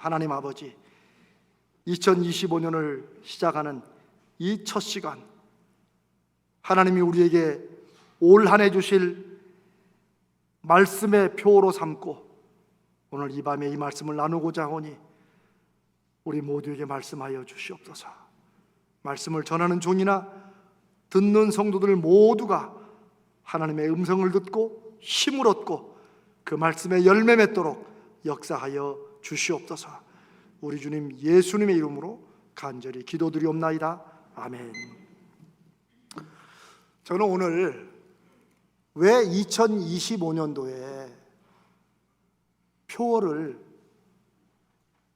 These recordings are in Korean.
하나님 아버지, 2025년을 시작하는 이 첫 시간, 하나님이 우리에게 올 한 해 주실 말씀의 표로 삼고 오늘 이 밤에 이 말씀을 나누고자 하오니 우리 모두에게 말씀하여 주시옵소서. 말씀을 전하는 종이나 듣는 성도들 모두가 하나님의 음성을 듣고 힘을 얻고 그 말씀에 열매 맺도록 역사하여 주시옵소서. 우리 주님 예수님의 이름으로 간절히 기도드리옵나이다. 아멘. 저는 오늘 왜 2025년도에 표어를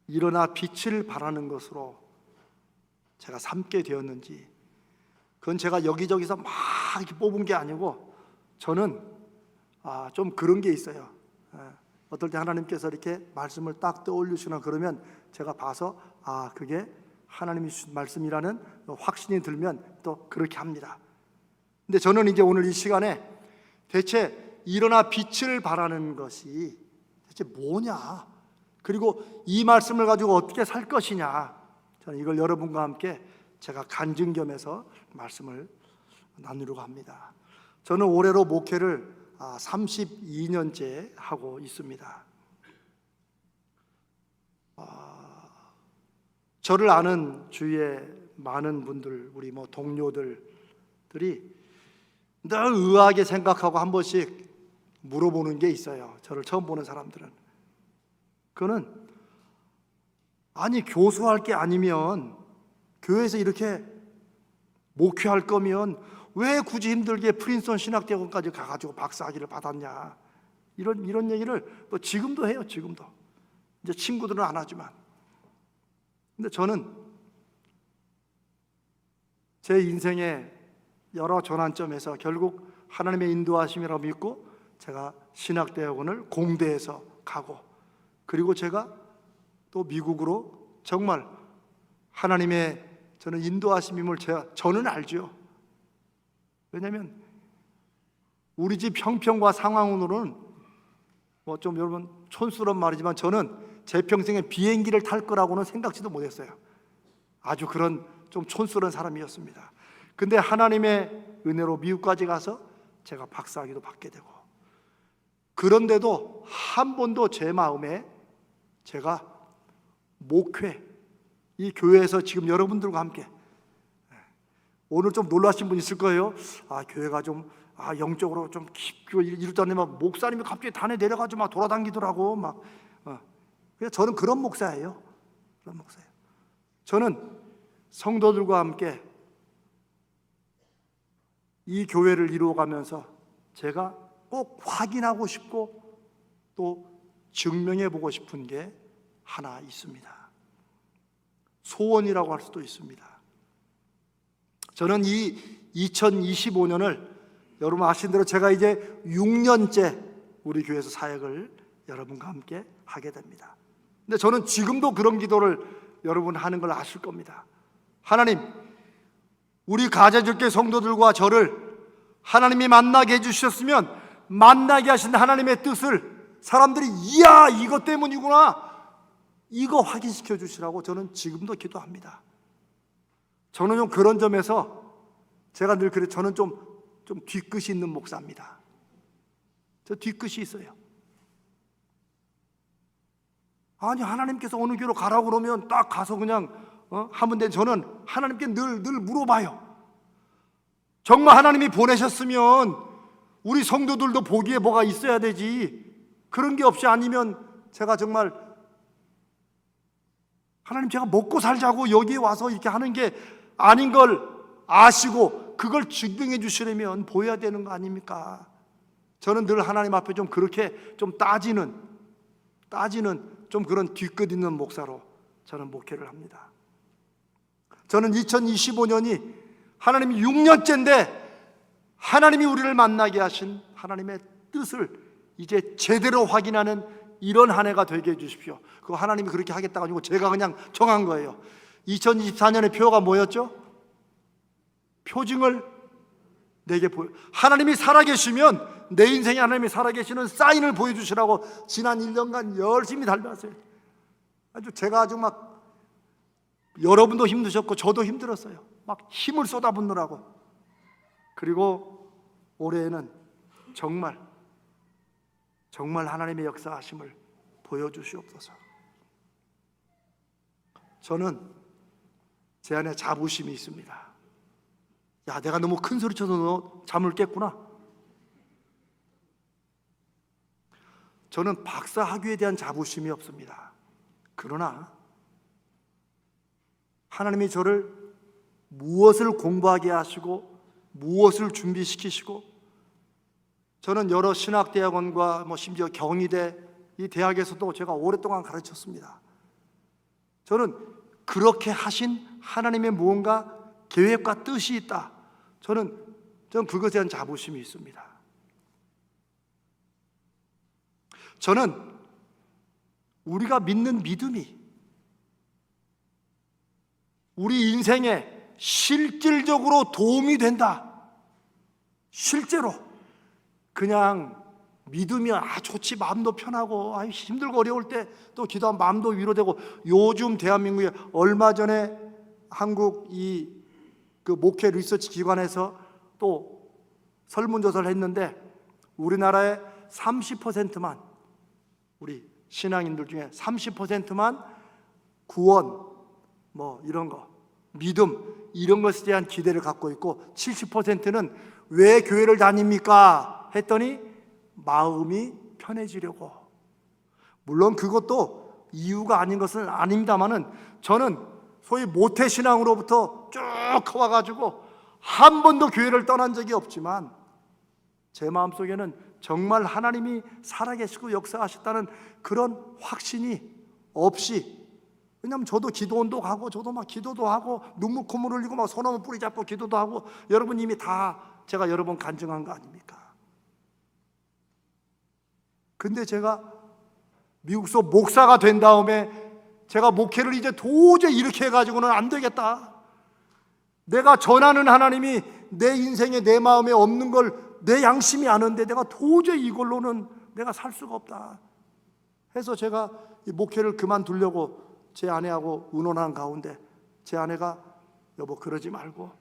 일어나 빛을 발하는 것으로 제가 삼게 되었는지, 그건 제가 여기저기서 막 이렇게 뽑은 게 아니고 저는 좀 그런 게 있어요. 어떨 때 하나님께서 이렇게 말씀을 딱 떠올리시나 그러면 제가 봐서 그게 하나님이 주신 말씀이라는 확신이 들면 또 그렇게 합니다. 근데 저는 이제 오늘 이 시간에 대체 일어나 빛을 발하는 것이 대체 뭐냐, 그리고 이 말씀을 가지고 어떻게 살 것이냐, 저는 이걸 여러분과 함께 제가 간증 겸해서 말씀을 나누려고 합니다. 저는 올해로 목회를 32년째 하고 있습니다. 저를 아는 주위에 많은 분들, 우리 동료들이 늘 의아하게 생각하고 한 번씩 물어보는 게 있어요. 저를 처음 보는 사람들은. 그거는 교수할 게 아니면, 교회에서 이렇게 목회할 거면 왜 굳이 힘들게 프린스턴 신학대학원까지 가가지고 박사학위를 받았냐, 이런 얘기를 또 지금도 해요. 지금도. 이제 친구들은 안 하지만. 근데 저는 제 인생의 여러 전환점에서 결국 하나님의 인도하심이라고 믿고 제가 신학대학원을 공대에서 가고, 그리고 제가 또 미국으로 정말 하나님의 저는 인도하심임을 저는 알죠. 왜냐하면 우리 집 형편과 상황으로는 좀 여러분 촌스러운 말이지만 저는 제 평생에 비행기를 탈 거라고는 생각지도 못했어요. 아주 그런 좀 촌스러운 사람이었습니다. 근데 하나님의 은혜로 미국까지 가서 제가 박사학위도 받게 되고, 그런데도 한 번도 제 마음에 제가 목회, 이 교회에서 지금 여러분들과 함께, 오늘 좀 놀라신 분 있을 거예요. 교회가 좀 영적으로 좀 깊고 이러다니 목사님이 갑자기 단에 내려가지고 막 돌아다니더라고. 그래서 저는 그런 목사예요. 그런 목사예요. 저는 성도들과 함께 이 교회를 이루어가면서 제가 꼭 확인하고 싶고 또 증명해 보고 싶은 게 하나 있습니다. 소원이라고 할 수도 있습니다. 저는 이 2025년을 여러분 아시는 대로 제가 이제 6년째 우리 교회에서 사역을 여러분과 함께 하게 됩니다. 근데 저는 지금도 그런 기도를 여러분 하는 걸 아실 겁니다. 하나님, 우리 가자줄게 성도들과 저를 하나님이 만나게 해주셨으면 만나게 하신 하나님의 뜻을 사람들이 이것 때문이구나, 이거 확인시켜 주시라고 저는 지금도 기도합니다. 저는 좀 그런 점에서 제가 늘 그래, 저는 좀 뒤끝이 있는 목사입니다. 저 뒤끝이 있어요. 하나님께서 어느 교로 가라고 그러면 딱 가서 그냥 하면 돼. 저는 하나님께 늘 물어봐요. 정말 하나님이 보내셨으면 우리 성도들도 보기에 뭐가 있어야 되지. 그런 게 없이 아니면 제가 정말 하나님, 제가 먹고 살자고 여기에 와서 이렇게 하는 게 아닌 걸 아시고 그걸 증명해 주시려면 보여야 되는 거 아닙니까? 저는 늘 하나님 앞에 좀 그렇게 좀 따지는 좀 그런 뒤끝 있는 목사로 저는 목회를 합니다. 저는 2025년이 하나님이 6년째인데 하나님이 우리를 만나게 하신 하나님의 뜻을 이제 제대로 확인하는 이런 한 해가 되게 해주십시오. 그거 하나님이 그렇게 하겠다고 아니고 제가 그냥 정한 거예요. 2024년의 표가 뭐였죠? 표징을 내게 하나님이 살아계시면 내 인생에 하나님이 살아계시는 사인을 보여주시라고 지난 1년간 열심히 달려왔어요. 제가 아주 막 여러분도 힘드셨고 저도 힘들었어요. 막 힘을 쏟아붓느라고. 그리고 올해에는 정말 하나님의 역사하심을 보여주시옵소서. 저는 제 안에 자부심이 있습니다. 야, 내가 너무 큰 소리 쳐서 너 잠을 깼구나. 저는 박사 학위에 대한 자부심이 없습니다. 그러나 하나님이 저를 무엇을 공부하게 하시고 무엇을 준비시키시고, 저는 여러 신학대학원과 심지어 경희대 이 대학에서도 제가 오랫동안 가르쳤습니다. 저는 그렇게 하신 하나님의 무언가 계획과 뜻이 있다. 저는 그것에 대한 자부심이 있습니다. 저는 우리가 믿는 믿음이 우리 인생에 실질적으로 도움이 된다. 실제로 그냥 믿으면 좋지, 마음도 편하고 힘들고 어려울 때 또 기도하면 마음도 위로되고, 요즘 대한민국에 얼마 전에 한국 그 목회 리서치 기관에서 또 설문조사를 했는데 우리나라의 30%만, 우리 신앙인들 중에 30%만 구원 이런 거, 믿음 이런 것에 대한 기대를 갖고 있고, 70%는 왜 교회를 다닙니까? 했더니 마음이 편해지려고. 물론 그것도 이유가 아닌 것은 아닙니다만은, 저는 소위 모태신앙으로부터 쭉 커와가지고 한 번도 교회를 떠난 적이 없지만 제 마음속에는 정말 하나님이 살아계시고 역사하셨다는 그런 확신이 없이, 왜냐하면 저도 기도원도 가고 저도 막 기도도 하고 눈물 콧물 흘리고 막 소나무 뿌리 잡고 기도도 하고, 여러분 이미 다 제가 여러 번 간증한 거 아닙니까? 근데 제가 미국서 목사가 된 다음에 제가 목회를 이제 도저히 이렇게 해가지고는 안 되겠다. 내가 전하는 하나님이 내 인생에 내 마음에 없는 걸 내 양심이 아는데 내가 도저히 이걸로는 내가 살 수가 없다 해서 제가 이 목회를 그만두려고 제 아내하고 의논한 가운데, 제 아내가 여보 그러지 말고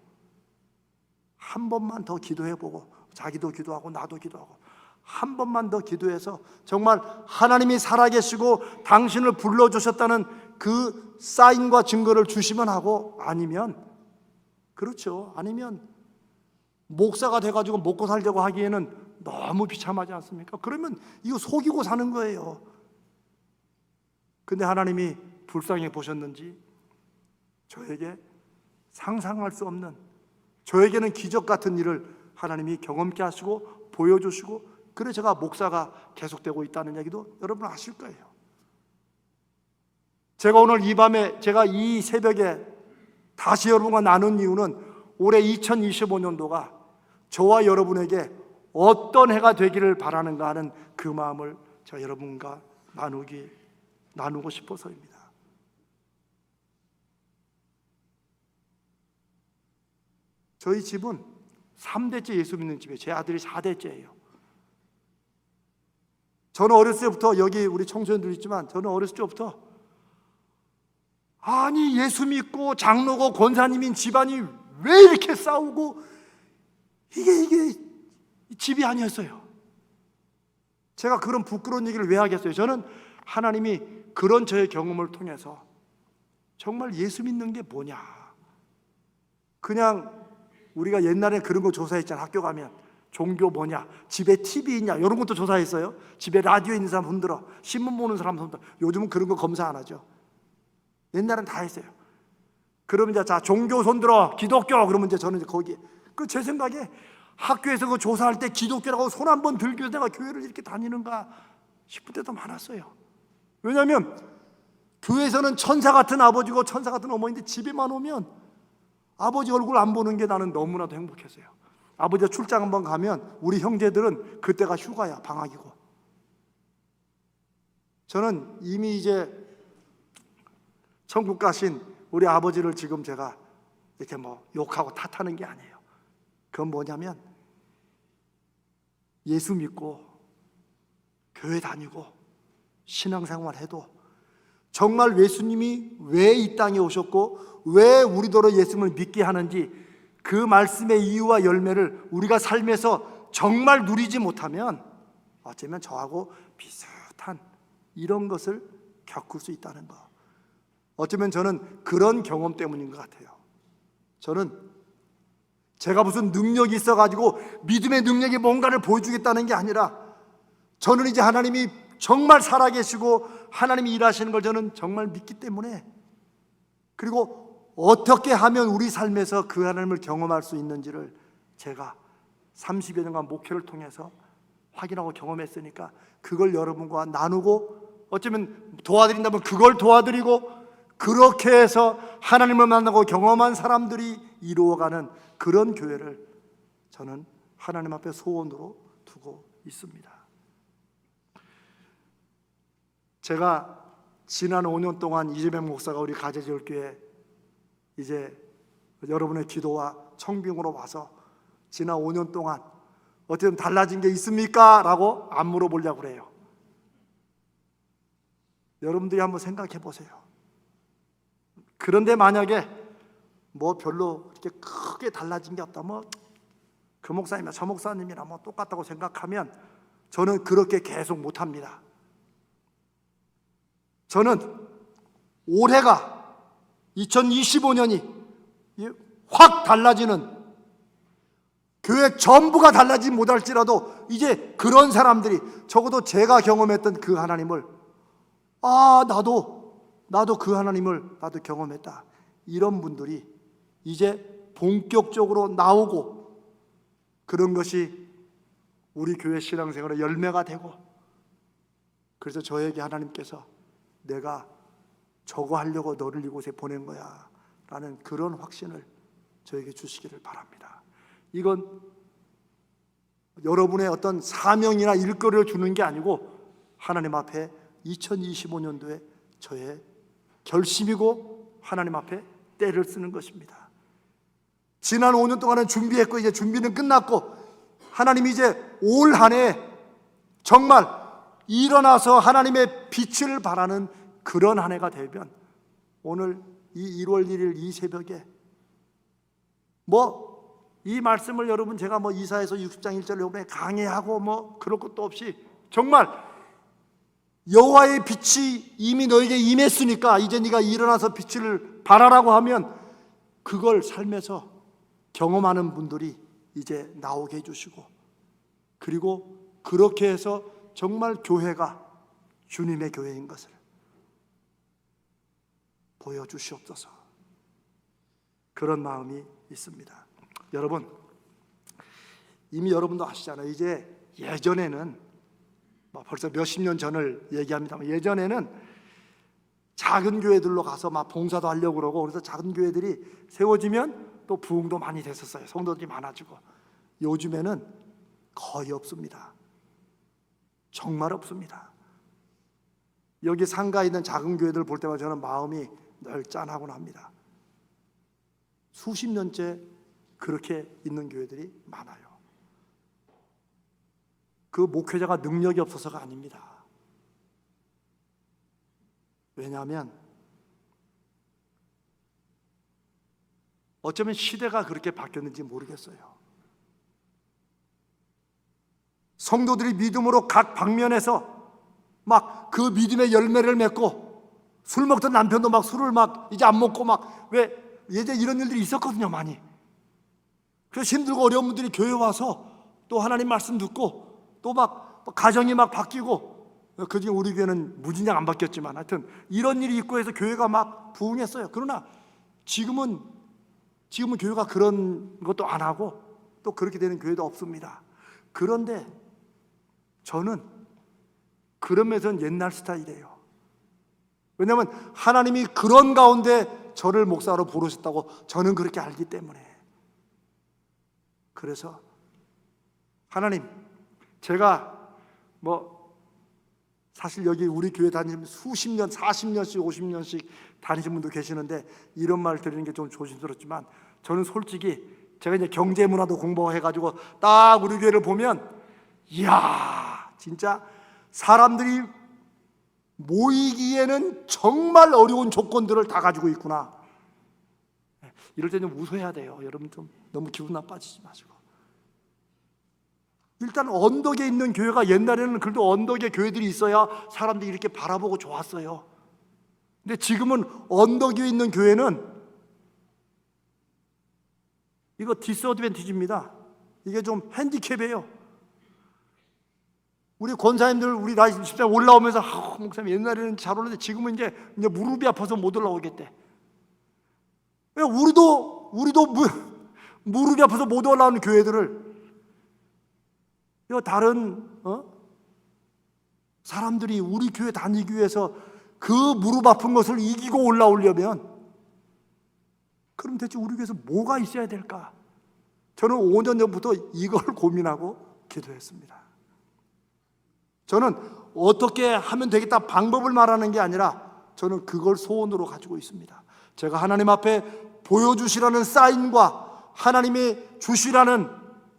한 번만 더 기도해보고, 자기도 기도하고 나도 기도하고 한 번만 더 기도해서 정말 하나님이 살아계시고 당신을 불러주셨다는 그 사인과 증거를 주시면 하고, 아니면 목사가 돼가지고 먹고 살려고 하기에는 너무 비참하지 않습니까? 그러면 이거 속이고 사는 거예요. 근데 하나님이 불쌍히 보셨는지 저에게 상상할 수 없는, 저에게는 기적 같은 일을 하나님이 경험케 하시고 보여주시고, 그래서 제가 목사가 계속되고 있다는 얘기도 여러분 아실 거예요. 제가 오늘 이 밤에, 제가 이 새벽에 다시 여러분과 나눈 이유는 올해 2025년도가 저와 여러분에게 어떤 해가 되기를 바라는가 하는 그 마음을 제가 여러분과 나누고 싶어서입니다. 저희 집은 3대째 예수 믿는 집이에요. 제 아들이 4대째예요. 저는 어렸을 때부터, 여기 우리 청소년들 있지만 저는 어렸을 때부터 아니 예수 믿고 장로고 권사님인 집안이 왜 이렇게 싸우고, 이게 집이 아니었어요. 제가 그런 부끄러운 얘기를 왜 하겠어요? 저는 하나님이 그런 저의 경험을 통해서 정말 예수 믿는 게 뭐냐, 그냥 우리가 옛날에 그런 거 조사했잖아요. 학교 가면 종교 뭐냐, 집에 TV 있냐, 이런 것도 조사했어요. 집에 라디오 있는 사람 손들어, 신문 보는 사람 손들어. 요즘은 그런 거 검사 안 하죠. 옛날엔 다 했어요. 그러면 이제 자 종교 손들어, 기독교, 그러면 이제 저는 거기에, 제 생각에 학교에서 그 조사할 때 기독교라고 손 한번 들고 내가 교회를 이렇게 다니는가 싶을 때도 많았어요. 왜냐하면 교회에서는 천사 같은 아버지고 천사 같은 어머니인데 집에만 오면 아버지 얼굴 안 보는 게 나는 너무나도 행복했어요. 아버지가 출장 한번 가면 우리 형제들은 그때가 휴가야, 방학이고. 저는 이미 이제 천국 가신 우리 아버지를 지금 제가 이렇게 욕하고 탓하는 게 아니에요. 그건 뭐냐면 예수 믿고 교회 다니고 신앙생활 해도 정말 예수님이 왜 이 땅에 오셨고 왜 우리더러 예수님을 믿게 하는지 그 말씀의 이유와 열매를 우리가 삶에서 정말 누리지 못하면 어쩌면 저하고 비슷한 이런 것을 겪을 수 있다는 것. 어쩌면 저는 그런 경험 때문인 것 같아요. 저는 제가 무슨 능력이 있어가지고 믿음의 능력이 뭔가를 보여주겠다는 게 아니라 저는 이제 하나님이 정말 살아계시고 하나님이 일하시는 걸 저는 정말 믿기 때문에, 그리고 어떻게 하면 우리 삶에서 그 하나님을 경험할 수 있는지를 제가 30여 년간 목회를 통해서 확인하고 경험했으니까 그걸 여러분과 나누고 어쩌면 도와드린다면 그걸 도와드리고, 그렇게 해서 하나님을 만나고 경험한 사람들이 이루어가는 그런 교회를 저는 하나님 앞에 소원으로 두고 있습니다. 제가 지난 5년 동안 이재명 목사가 우리 가재지울교회 이제 여러분의 기도와 청빙으로 와서 지난 5년 동안 어떻게 달라진 게 있습니까? 라고 안 물어보려고 그래요. 여러분들이 한번 생각해 보세요. 그런데 만약에 뭐 별로 이렇게 크게 달라진 게 없다, 뭐 그 목사님이나 저 목사님이나 뭐 똑같다고 생각하면 저는 그렇게 계속 못합니다. 저는 올해가 2025년이 확 달라지는, 교회 전부가 달라지지 못할지라도 이제 그런 사람들이 적어도 제가 경험했던 그 하나님을 나도 그 하나님을 나도 경험했다, 이런 분들이 이제 본격적으로 나오고, 그런 것이 우리 교회 신앙생활의 열매가 되고, 그래서 저에게 하나님께서 내가 저거 하려고 너를 이곳에 보낸 거야 라는 그런 확신을 저에게 주시기를 바랍니다. 이건 여러분의 어떤 사명이나 일거리를 주는 게 아니고 하나님 앞에 2025년도에 저의 결심이고 하나님 앞에 때를 쓰는 것입니다. 지난 5년 동안은 준비했고 이제 준비는 끝났고, 하나님이 이제 올 한 해 정말 일어나서 하나님의 빛을 발하는 그런 한 해가 되면, 오늘 이 1월 1일 이 새벽에 이 말씀을 여러분 제가 이사에서 60장 1절을 여러분에 강의하고 그럴 것도 없이 정말 여호와의 빛이 이미 너에게 임했으니까 이제 네가 일어나서 빛을 발하라고 하면 그걸 삶에서 경험하는 분들이 이제 나오게 해주시고, 그리고 그렇게 해서 정말 교회가 주님의 교회인 것을 보여주시옵소서. 그런 마음이 있습니다. 여러분, 이미 여러분도 아시잖아요. 이제 예전에는 벌써 몇십 년 전을 얘기합니다만, 예전에는 작은 교회들로 가서 봉사도 하려고 그러고, 그래서 작은 교회들이 세워지면 또 부흥도 많이 됐었어요. 성도들이 많아지고. 요즘에는 거의 없습니다. 정말 없습니다. 여기 상가에 있는 작은 교회들 볼 때마다 저는 마음이 늘 짠하곤 합니다. 수십 년째 그렇게 있는 교회들이 많아요. 그 목회자가 능력이 없어서가 아닙니다. 왜냐하면 어쩌면 시대가 그렇게 바뀌었는지 모르겠어요. 성도들이 믿음으로 각 방면에서 그 믿음의 열매를 맺고, 술 먹던 남편도 술을 이제 안 먹고 왜 예전에 이런 일들이 있었거든요, 많이. 그래서 힘들고 어려운 분들이 교회 와서 또 하나님 말씀 듣고 또 가정이 바뀌고, 그중에 우리 교회는 무진장 안 바뀌었지만 하여튼 이런 일이 있고 해서 교회가 부흥했어요. 그러나 지금은 교회가 그런 것도 안 하고 또 그렇게 되는 교회도 없습니다. 그런데 저는 그런 면에서는 옛날 스타일이에요. 왜냐하면 하나님이 그런 가운데 저를 목사로 부르셨다고 저는 그렇게 알기 때문에. 그래서 하나님, 제가 사실 여기 우리 교회 다니면 수십 년, 40년씩 50년씩 다니신 분도 계시는데 이런 말 드리는 게 좀 조심스럽지만, 저는 솔직히 제가 이제 경제 문화도 공부해가지고 딱 우리 교회를 보면, 이야, 진짜 사람들이 모이기에는 정말 어려운 조건들을 다 가지고 있구나. 이럴 때 좀 웃어야 돼요. 여러분 좀 너무 기분 나빠지지 마시고. 일단 언덕에 있는 교회가, 옛날에는 그래도 언덕에 교회들이 있어야 사람들이 이렇게 바라보고 좋았어요. 근데 지금은 언덕 위에 있는 교회는 이거 디스어드밴티지입니다. 이게 좀 핸디캡이에요. 우리 권사님들, 우리 나이 10대 올라오면서 목사님 옛날에는 잘 올랐는데 지금은 이제 무릎이 아파서 못 올라오겠대. 우리도 무릎이 아파서 못 올라오는 교회들을 다른 사람들이 우리 교회 다니기 위해서 그 무릎 아픈 것을 이기고 올라오려면, 그럼 대체 우리 교회에서 뭐가 있어야 될까? 저는 5년 전부터 이걸 고민하고 기도했습니다. 저는 어떻게 하면 되겠다 방법을 말하는 게 아니라 저는 그걸 소원으로 가지고 있습니다. 제가 하나님 앞에 보여주시라는 사인과 하나님이 주시라는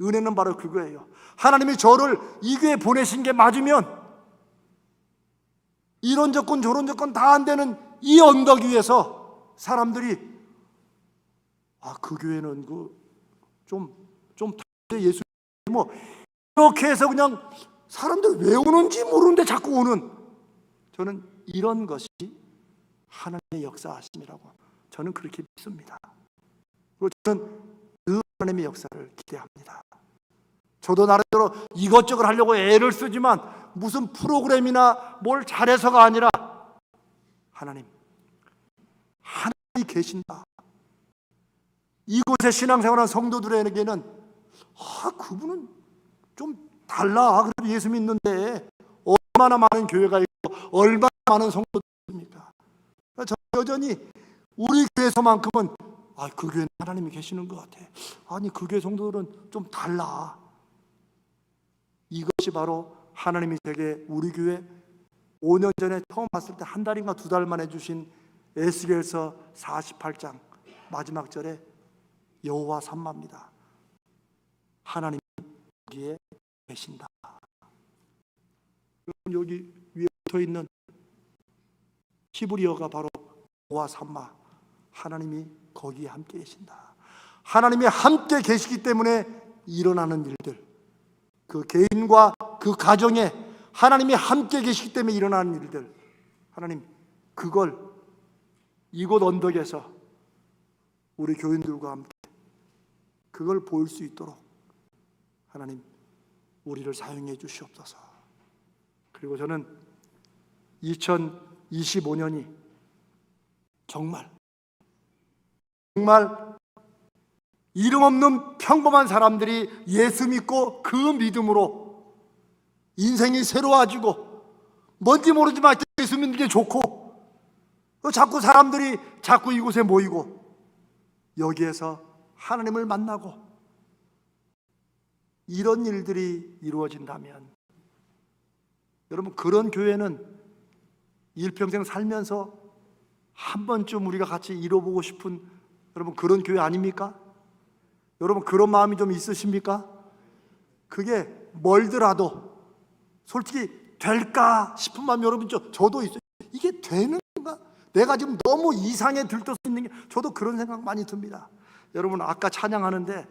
은혜는 바로 그거예요. 하나님이 저를 이 교회에 보내신 게 맞으면 이런 조건 저런 조건 다 안 되는 이 언덕 위에서 사람들이 그 교회는 좀 예수 뭐 이렇게 해서 그냥 사람들 왜 오는지 모르는데 자꾸 오는, 저는 이런 것이 하나님의 역사하심이라고 저는 그렇게 믿습니다. 그리고 저는 그 하나님의 역사를 기대합니다. 저도 나름대로 이것저것 하려고 애를 쓰지만 무슨 프로그램이나 뭘 잘해서가 아니라 하나님이 계신다. 이곳에 신앙생활한 성도들에게는 그분은 좀 달라. 그래도 예수 믿는데 얼마나 많은 교회가 있고 얼마나 많은 성도들이 있습니까? 저는 여전히 우리 교회에서만큼은 그 교회는 하나님이 계시는 것 같아. 아니 그 교회 성도들은 좀 달라. 이것이 바로 하나님이 제게 우리 교회 5년 전에 처음 봤을 때 한 달인가 두 달 만에 주신 에스겔서 48장 마지막 절에 여호와 삼마입니다. 하나님이 여기에 계신다. 여기 위에 붙어있는 히브리어가 바로 여호와 삼마, 하나님이 거기에 함께 계신다. 하나님이 함께 계시기 때문에 일어나는 일들, 그 개인과 그 가정에 하나님이 함께 계시기 때문에 일어나는 일들, 하나님 그걸 이곳 언덕에서 우리 교인들과 함께 그걸 보일 수 있도록 하나님 우리를 사용해 주시옵소서. 그리고 저는 2025년이 정말 이름 없는 평범한 사람들이 예수 믿고 그 믿음으로 인생이 새로워지고, 뭔지 모르지만 예수 믿는 게 좋고, 자꾸 사람들이 자꾸 이곳에 모이고 여기에서 하나님을 만나고 이런 일들이 이루어진다면, 여러분 그런 교회는 일평생 살면서 한 번쯤 우리가 같이 이뤄보고 싶은 여러분 그런 교회 아닙니까? 여러분 그런 마음이 좀 있으십니까? 그게 멀더라도 솔직히 될까 싶은 마음이 여러분 저도 있어요. 이게 되는가? 내가 지금 너무 이상에 들떠서 있는 게, 저도 그런 생각 많이 듭니다. 여러분 아까 찬양하는데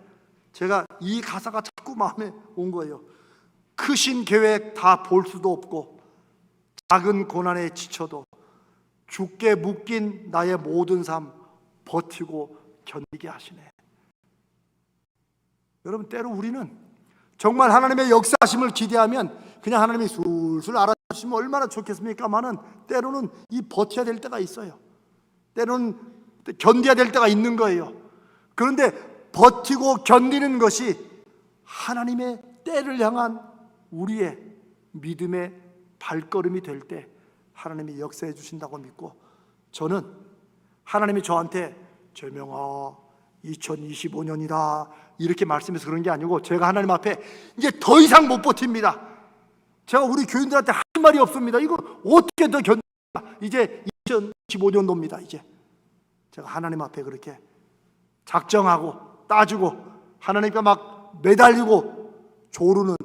제가 이 가사가 자꾸 마음에 온 거예요. 크신 계획 다 볼 수도 없고 작은 고난에 지쳐도 주께 묶인 나의 모든 삶 버티고 견디게 하시네. 여러분 때로 우리는 정말 하나님의 역사하심을 기대하면 그냥 하나님이 술술 알아주시면 얼마나 좋겠습니까마는 때로는 이 버텨야 될 때가 있어요. 때로는 견뎌야 될 때가 있는 거예요. 그런데 버티고 견디는 것이 하나님의 때를 향한 우리의 믿음의 발걸음이 될 때 하나님이 역사해 주신다고 믿고, 저는 하나님이 저한테 재명아 2025년이다 이렇게 말씀해서 그런 게 아니고, 제가 하나님 앞에 이제 더 이상 못 버팁니다. 제가 우리 교인들한테 할 말이 없습니다. 이거 어떻게 더 견디냐. 이제 2025년도입니다. 이제 제가 하나님 앞에 그렇게 작정하고 따지고 하나님과 막 매달리고 조르는,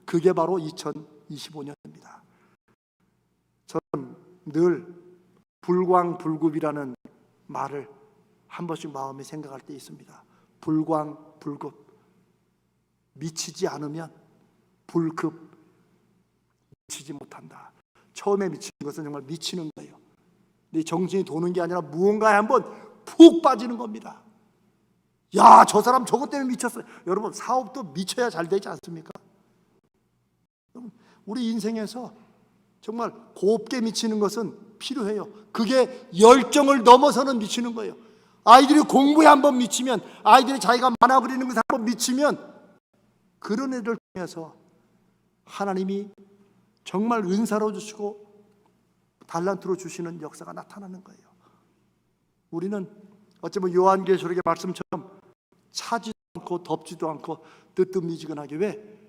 그게 바로 2025년입니다. 저는 늘 불광불급이라는 말을 한 번씩 마음에 생각할 때 있습니다. 불광불급, 미치지 않으면 불급, 미치지 못한다. 처음에 미치는 것은 정말 미치는 거예요. 네 정신이 도는 게 아니라 무언가에 한번 푹 빠지는 겁니다. 야, 저 사람 저것 때문에 미쳤어요. 여러분, 사업도 미쳐야 잘 되지 않습니까? 우리 인생에서 정말 곱게 미치는 것은 필요해요. 그게 열정을 넘어서는 미치는 거예요. 아이들이 공부에 한번 미치면, 아이들이 자기가 만화 그리는 것에 한번 미치면, 그런 애들 통해서 하나님이 정말 은사로 주시고 달란트로 주시는 역사가 나타나는 거예요. 우리는 어쩌면 요한계시록의 말씀처럼 차지도 않고 덥지도 않고 뜨뜻미지근하게, 왜?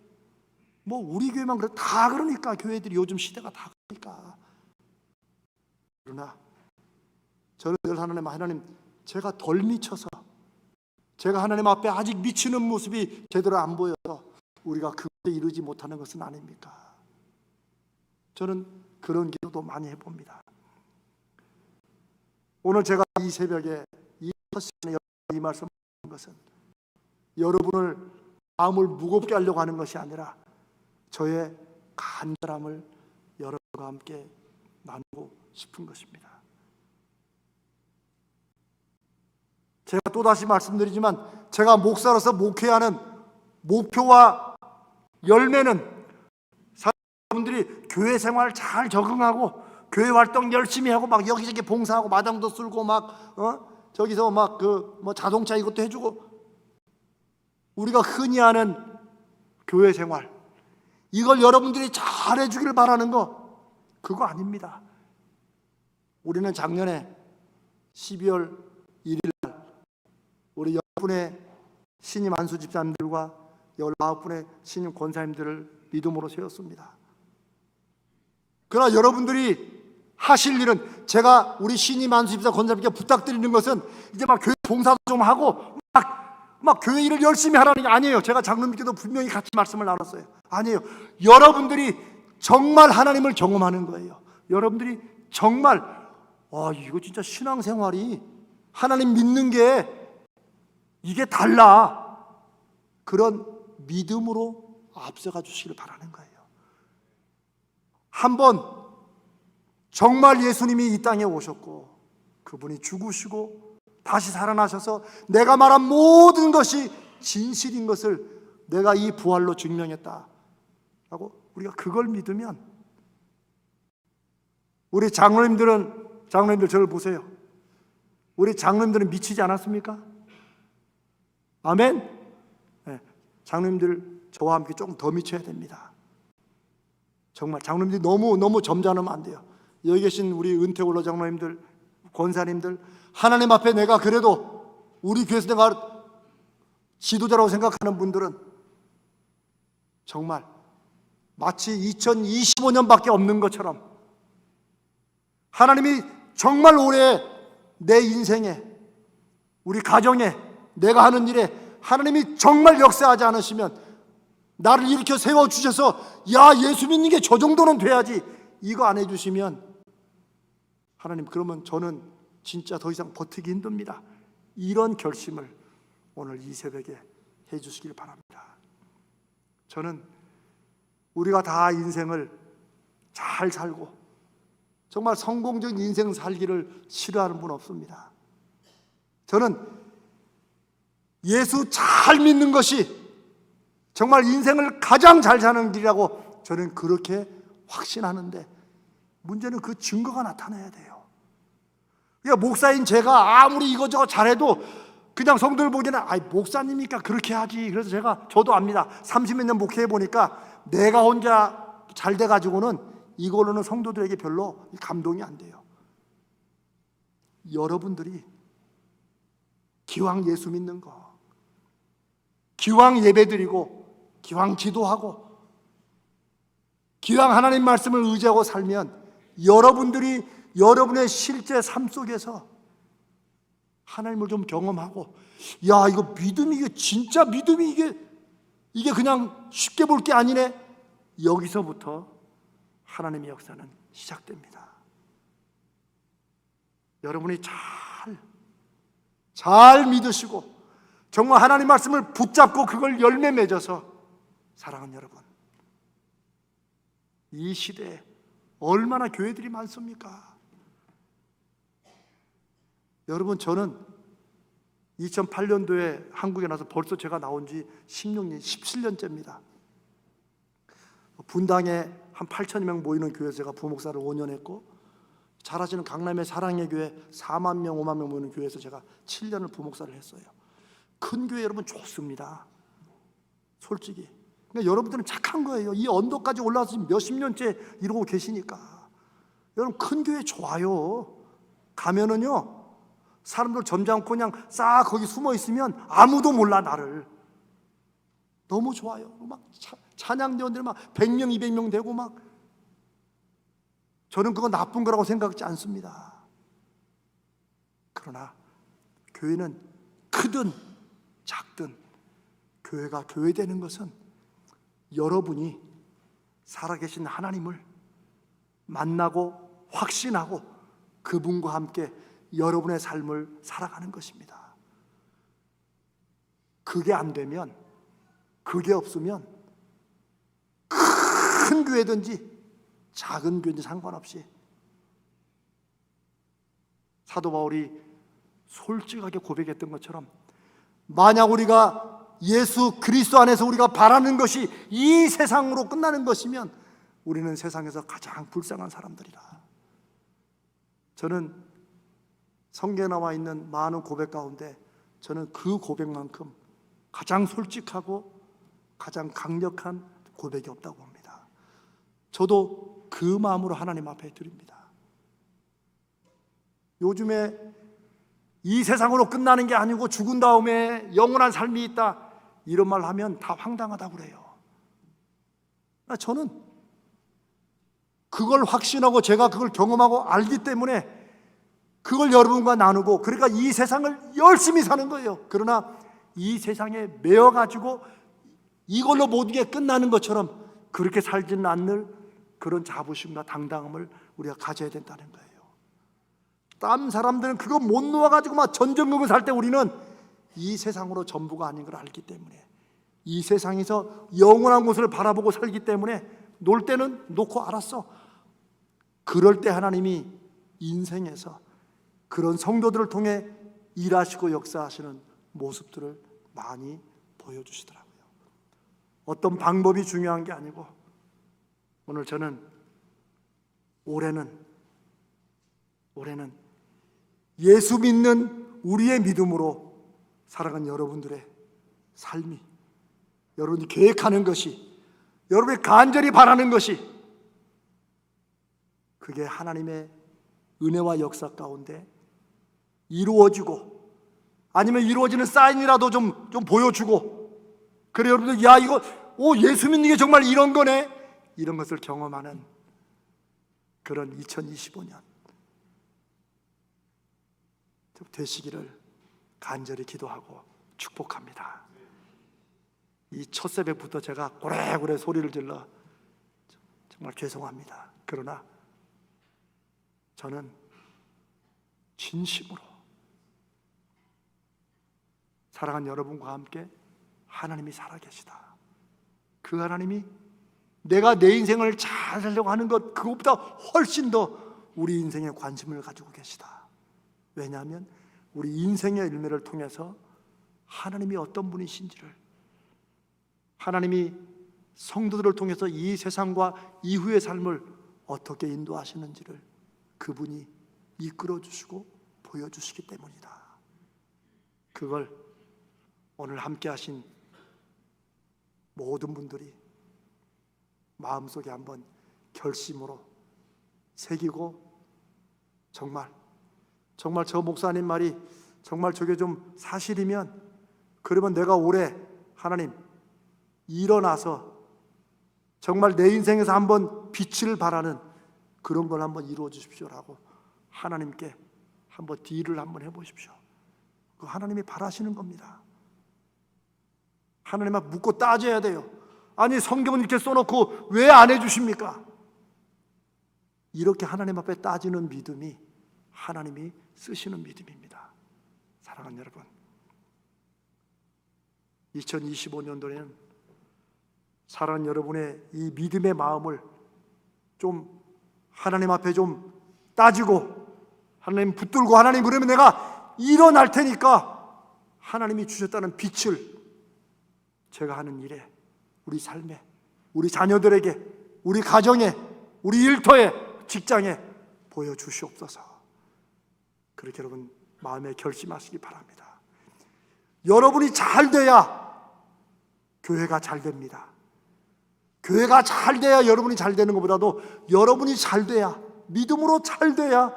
뭐 우리 교회만 그래, 다 그러니까. 교회들이 요즘 시대가 다 그러니까. 그러나 저는 늘 하나님, 제가 덜 미쳐서, 제가 하나님 앞에 아직 미치는 모습이 제대로 안 보여서 우리가 그것에 이르지 못하는 것은 아닙니까? 저는 그런 기도도 많이 해봅니다. 오늘 제가 이 새벽에 이 첫 시간에 이 말씀을 하는 것은 여러분을 마음을 무겁게 하려고 하는 것이 아니라 저의 간절함을 여러분과 함께 나누고 싶은 것입니다. 제가 또다시 말씀드리지만, 제가 목사로서 목회하는 목표와 열매는 사람들이 교회 생활 잘 적응하고 교회 활동 열심히 하고 막 여기저기 봉사하고 마당도 쓸고 막 저기서 막 뭐 자동차 이것도 해주고, 우리가 흔히 하는 교회 생활, 이걸 여러분들이 잘 해주길 바라는 거, 그거 아닙니다. 우리는 작년에 12월 1일 날 우리 10분의 신임 안수 집사님들과 19분의 신임 권사님들을 믿음으로 세웠습니다. 그러나 여러분들이 하실 일은, 제가 우리 신임 안수 집사 권사님께 부탁드리는 것은 이제 막 교회 봉사도 좀 하고 막 교회 일을 열심히 하라는 게 아니에요. 제가 장로님께도 분명히 같이 말씀을 나눴어요. 아니에요. 여러분들이 정말 하나님을 경험하는 거예요. 여러분들이 정말 이거 진짜 신앙생활이, 하나님 믿는 게 이게 달라, 그런 믿음으로 앞서가 주시길 바라는 거예요. 한번 정말 예수님이 이 땅에 오셨고 그분이 죽으시고 다시 살아나셔서 내가 말한 모든 것이 진실인 것을 내가 이 부활로 증명했다 라고 우리가 그걸 믿으면, 우리 장로님들 저를 보세요. 우리 장로님들은 미치지 않았습니까? 아멘. 네, 장로님들 저와 함께 조금 더 미쳐야 됩니다. 정말 장로님들이 너무 점잖으면 안 돼요. 여기 계신 우리 은퇴올로 장로님들, 권사님들, 하나님 앞에 내가 그래도 우리 교회에서 내가 지도자라고 생각하는 분들은 정말 마치 2025년밖에 없는 것처럼, 하나님이 정말 올해 내 인생에, 우리 가정에, 내가 하는 일에 하나님이 정말 역사하지 않으시면, 나를 일으켜 세워주셔서 야, 예수 믿는 게 저 정도는 돼야지, 이거 안 해주시면 하나님, 그러면 저는 진짜 더 이상 버티기 힘듭니다. 이런 결심을 오늘 이 새벽에 해주시길 바랍니다. 저는 우리가 다 인생을 잘 살고 정말 성공적인 인생 살기를 싫어하는 분 없습니다. 저는 예수 잘 믿는 것이 정말 인생을 가장 잘 사는 길이라고 저는 그렇게 확신하는데, 문제는 그 증거가 나타나야 돼요. 그러니까 목사인 제가 아무리 이거저거 잘해도 그냥 성도들 보기에는 목사님이니까 그렇게 하지. 그래서 저도 압니다. 30몇 년 목회해 보니까 내가 혼자 잘 돼가지고는 이걸로는 성도들에게 별로 감동이 안 돼요. 여러분들이 기왕 예수 믿는 거, 기왕 예배드리고, 기왕 기도하고, 기왕 하나님 말씀을 의지하고 살면, 여러분들이 여러분의 실제 삶 속에서 하나님을 좀 경험하고, 야, 이거 믿음이, 이게 진짜 믿음이 이게 그냥 쉽게 볼 게 아니네. 여기서부터 하나님의 역사는 시작됩니다. 여러분이 잘 믿으시고 정말 하나님 말씀을 붙잡고 그걸 열매 맺어서, 사랑하는 여러분, 이 시대에 얼마나 교회들이 많습니까? 여러분, 저는 2008년도에 한국에 나서 벌써 제가 나온 지 16년, 17년째입니다. 분당에 한 8천여 명 모이는 교회에서 제가 부목사를 5년 했고, 잘 아시는 강남의 사랑의 교회 4만 명, 5만 명 모이는 교회에서 제가 7년을 부목사를 했어요. 큰 교회 여러분 좋습니다, 솔직히. 그러니까 여러분들은 착한 거예요. 이 언덕까지 올라와서 지금 몇십 년째 이러고 계시니까. 여러분, 큰 교회 좋아요. 가면은요, 사람들 점잖고 그냥 싹 거기 숨어 있으면 아무도 몰라, 나를. 너무 좋아요. 막 찬양대원들 막 100명, 200명 되고 막. 저는 그거 나쁜 거라고 생각하지 않습니다. 그러나 교회는 크든 작든 교회가 교회되는 것은 여러분이 살아계신 하나님을 만나고 확신하고 그분과 함께 여러분의 삶을 살아가는 것입니다. 그게 안 되면, 그게 없으면 큰 교회든지 작은 교회든지 상관없이, 사도 바울이 솔직하게 고백했던 것처럼, 만약 우리가 예수 그리스도 안에서 우리가 바라는 것이 이 세상으로 끝나는 것이면 우리는 세상에서 가장 불쌍한 사람들이라. 저는 성경에 나와 있는 많은 고백 가운데 저는 그 고백만큼 가장 솔직하고 가장 강력한 고백이 없다고 봅니다. 저도 그 마음으로 하나님 앞에 드립니다. 요즘에 이 세상으로 끝나는 게 아니고 죽은 다음에 영원한 삶이 있다, 이런 말 하면 다 황당하다고 그래요. 저는 그걸 확신하고 제가 그걸 경험하고 알기 때문에 그걸 여러분과 나누고, 그러니까 이 세상을 열심히 사는 거예요. 그러나 이 세상에 매여가지고 이걸로 모든 게 끝나는 것처럼 그렇게 살지는 않는 그런 자부심과 당당함을 우리가 가져야 된다는 거예요. 다른 사람들은 그거 못 놓아가지고 막 전전긍긍 살 때 우리는 이 세상으로 전부가 아닌 걸 알기 때문에, 이 세상에서 영원한 곳을 바라보고 살기 때문에 놀 때는 놓고 알았어. 그럴 때 하나님이 인생에서 그런 성도들을 통해 일하시고 역사하시는 모습들을 많이 보여주시더라고요. 어떤 방법이 중요한 게 아니고, 오늘 저는 올해는 예수 믿는 우리의 믿음으로 살아간 여러분들의 삶이, 여러분이 계획하는 것이, 여러분이 간절히 바라는 것이, 그게 하나님의 은혜와 역사 가운데 이루어지고, 아니면 이루어지는 사인이라도 좀 보여주고, 그래 여러분들, 야 이거 예수 믿는 게 정말 이런 거네, 이런 것을 경험하는 그런 2025년 되시기를 간절히 기도하고 축복합니다. 이 첫 새벽부터 제가 고래고래 소리를 질러 정말 죄송합니다. 그러나 저는 진심으로 사랑하는 여러분과 함께 하나님이 살아계시다, 그 하나님이 내가 내 인생을 잘 살려고 하는 것, 그것보다 훨씬 더 우리 인생에 관심을 가지고 계시다. 왜냐하면 우리 인생의 열매를 통해서 하나님이 어떤 분이신지를, 하나님이 성도들을 통해서 이 세상과 이후의 삶을 어떻게 인도하시는지를 그분이 이끌어 주시고 보여주시기 때문이다. 그걸 오늘 함께 하신 모든 분들이 마음속에 한번 결심으로 새기고, 정말 저 목사님 말이 정말 저게 좀 사실이면, 그러면 내가 올해 하나님 일어나서 정말 내 인생에서 한번 빛을 발하는 그런 걸 한번 이루어 주십시오라고 하나님께 한번 딜을 한번 해보십시오. 그 하나님이 바라시는 겁니다. 하나님 앞 묻고 따져야 돼요. 아니 성경은 이렇게 써놓고 왜 안 해주십니까? 이렇게 하나님 앞에 따지는 믿음이 하나님이 쓰시는 믿음입니다. 사랑하는 여러분, 2025년도에는 사랑하는 여러분의 이 믿음의 마음을 좀 하나님 앞에 좀 따지고, 하나님 붙들고, 하나님 그러면 내가 일어날 테니까 하나님이 주셨다는 빛을 제가 하는 일에, 우리 삶에, 우리 자녀들에게, 우리 가정에, 우리 일터에, 직장에 보여주시옵소서. 그렇게 여러분 마음에 결심하시기 바랍니다. 여러분이 잘 돼야 교회가 잘 됩니다. 교회가 잘 돼야 여러분이 잘 되는 것보다도 여러분이 잘 돼야, 믿음으로 잘 돼야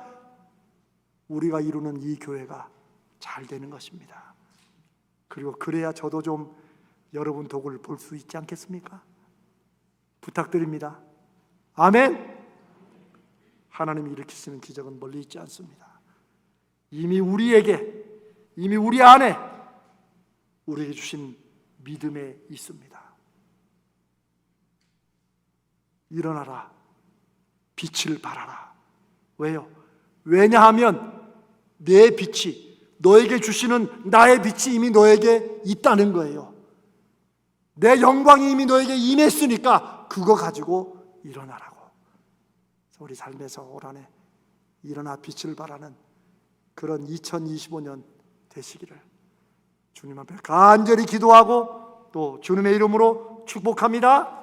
우리가 이루는 이 교회가 잘 되는 것입니다. 그리고 그래야 저도 좀 여러분 덕을 볼 수 있지 않겠습니까? 부탁드립니다. 아멘. 하나님이 일으키시는 기적은 멀리 있지 않습니다. 이미 우리에게, 이미 우리 안에 우리에게 주신 믿음에 있습니다. 일어나라, 빛을 발하라. 왜요? 왜냐하면 내 빛이, 너에게 주시는 나의 빛이 이미 너에게 있다는 거예요. 내 영광이 이미 너에게 임했으니까 그거 가지고 일어나라고. 우리 삶에서 올 한해 일어나 빛을 발하는 그런 2025년 되시기를 주님 앞에 간절히 기도하고 또 주님의 이름으로 축복합니다.